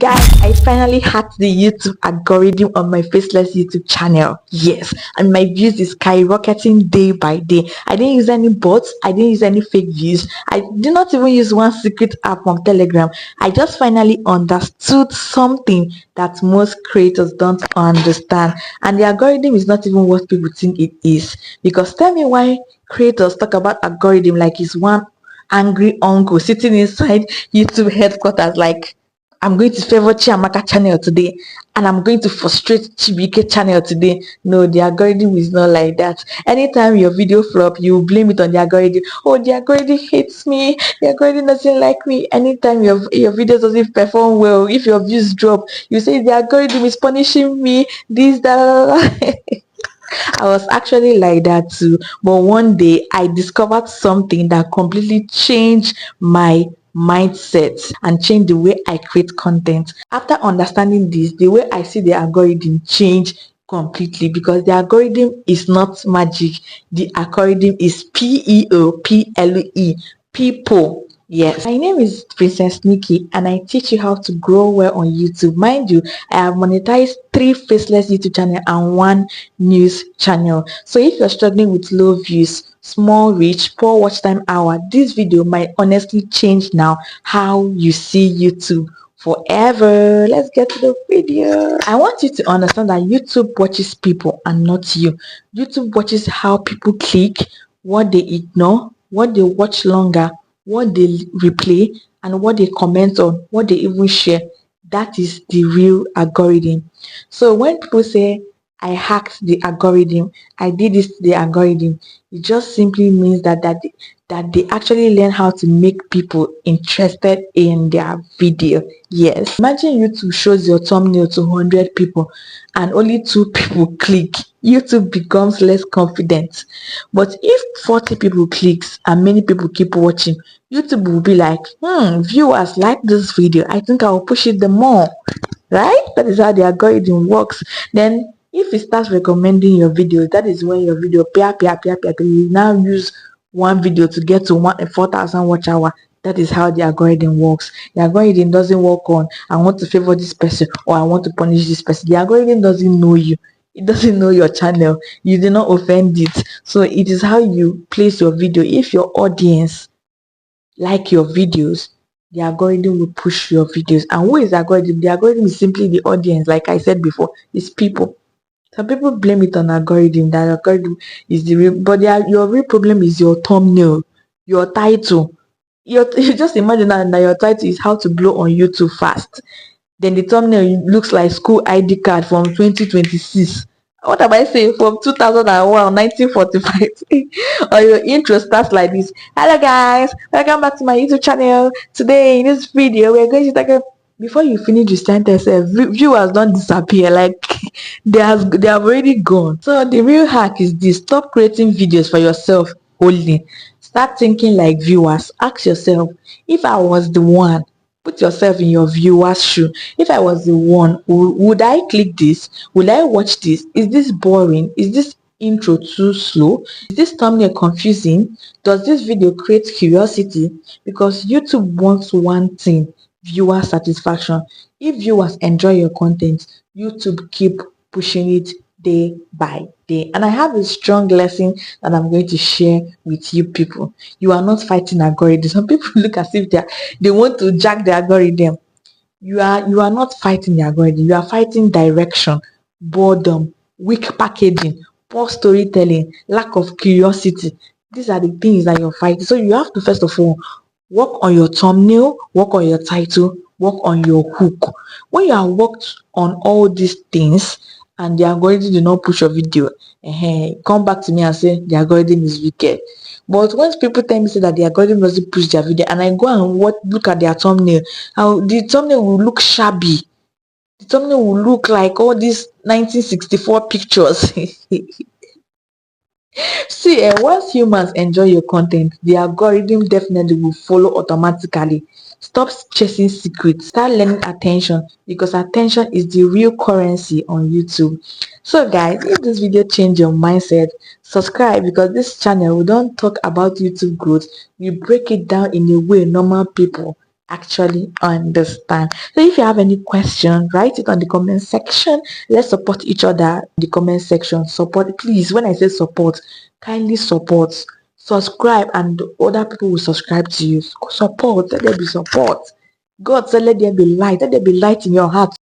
Guys, I finally hacked the YouTube algorithm on my faceless YouTube channel. Yes, and my views is skyrocketing day by day. I didn't use any bots, I didn't use any fake views. I did not even use one secret app on Telegram. I just finally understood something that most creators don't understand. And the algorithm is not even what people think it is. Because tell me why creators talk about algorithm like it's one angry uncle sitting inside YouTube headquarters like I'm going to favor Chiamaka channel today and I'm going to frustrate Chibike channel today. No, the algorithm is not like that. Anytime your video flop, you blame it on the algorithm. Oh, the algorithm hates me. The algorithm doesn't like me. Anytime your video doesn't perform well, if your views drop, you say the algorithm is punishing me. This, that. I was actually like that too. But one day I discovered something that completely changed my mindset and changed the way I create content. After understanding this, the way I see the algorithm changed completely because the algorithm is not magic. The algorithm is PEOPLE, people. Yes, my name is Princess Nikki and I teach you how to grow well on YouTube. Mind you, I have monetized 3 faceless YouTube channel and 1 news channel. So if you're struggling with low views, small reach, poor watch time hour, this video might honestly change now how you see YouTube forever. Let's get to the video. I want you to understand that YouTube watches people and not you. YouTube watches how people click, what they ignore, what they watch longer, what they replay, and what they comment on, what they even share. That is the real algorithm. So when people say I hacked the algorithm, I did this to the algorithm, it just simply means that they actually learn how to make people interested in their video. Yes. Imagine YouTube shows your thumbnail to 100 people and only 2 people click. YouTube becomes less confident. But if 40 people clicks and many people keep watching, YouTube will be like, viewers like this video. I think I will push it the more. Right? That is how the algorithm works. Then if it starts recommending your videos, that is when your video you now use one video to get to 4,000 watch hour. That is how the algorithm works. The algorithm doesn't work on I want to favor this person or I want to punish this person. The algorithm doesn't know you. It doesn't know your channel. You did not offend it. So it is how you place your video. If your audience like your videos, the algorithm will push your videos. And who is the algorithm? The algorithm is simply the audience. Like I said before, it's people. Some people blame it on algorithm. That algorithm is the real, but your real problem is your thumbnail, your title. You just imagine that your title is how to blow on YouTube fast. Then the thumbnail looks like school ID card from 2026. What am I saying? From 2001, 1945. Or your intro starts like this. Hello guys, welcome back to my YouTube channel. Today in this video, we're going to talk about... Before you finish the sentence, viewers don't disappear. Like they have already gone. So the real hack is this: stop creating videos for yourself only. Start thinking like viewers. Ask yourself, if I was the one, put yourself in your viewer's shoe. If I was the one, would I click this? Would I watch this? Is this boring? Is this intro too slow? Is this thumbnail confusing? Does this video create curiosity? Because YouTube wants one thing: viewer satisfaction. If viewers enjoy your content, YouTube keep pushing it day by day. And I have a strong lesson that I'm going to share with you people. You are not fighting algorithm. Some people look as if they want to jack the algorithm. You are not fighting the algorithm. You are fighting direction, boredom, weak packaging, poor storytelling, lack of curiosity. These are the things that you're fighting. So you have to first of all work on your thumbnail, work on your title, work on your hook. When you have worked on all these things and the algorithm do not push your video, come back to me and say the algorithm is wicked. But once people tell me say that the algorithm doesn't push their video and I go and look at their thumbnail, how the thumbnail will look shabby. The thumbnail will look like all these 1964 pictures. See, once humans enjoy your content, the algorithm definitely will follow automatically. Stop chasing secrets, start learning attention, because attention is the real currency on YouTube. So guys, if this video changed your mindset, subscribe, because this channel we don't talk about YouTube growth, we break it down in a way normal people actually understand. So if you have any question, write it on the comment section. Let's support each other in the comment section. Support, please. When I say support, kindly support. Subscribe, and other people will subscribe to you. Support. Let there be support. God said, let there be light. Let there be light in your heart.